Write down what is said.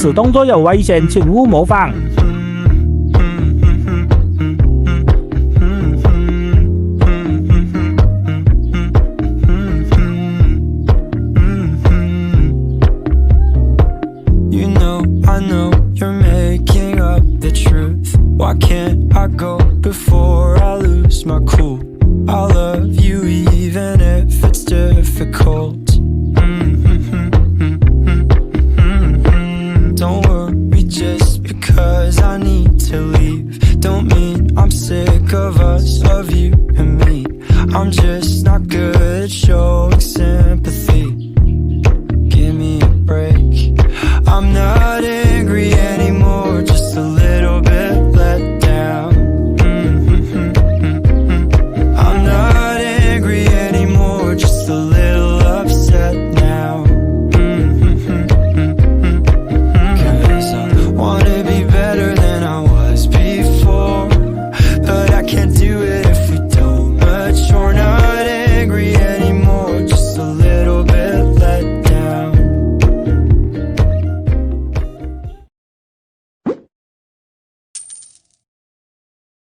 此动作有危险，请勿模仿。I know you're making up the truth. Why can't I go before I lose my cool? I love you even if it's difficult. Don't worry just because I need to leave. Don't mean I'm sick of us, of you and me. I'm just not good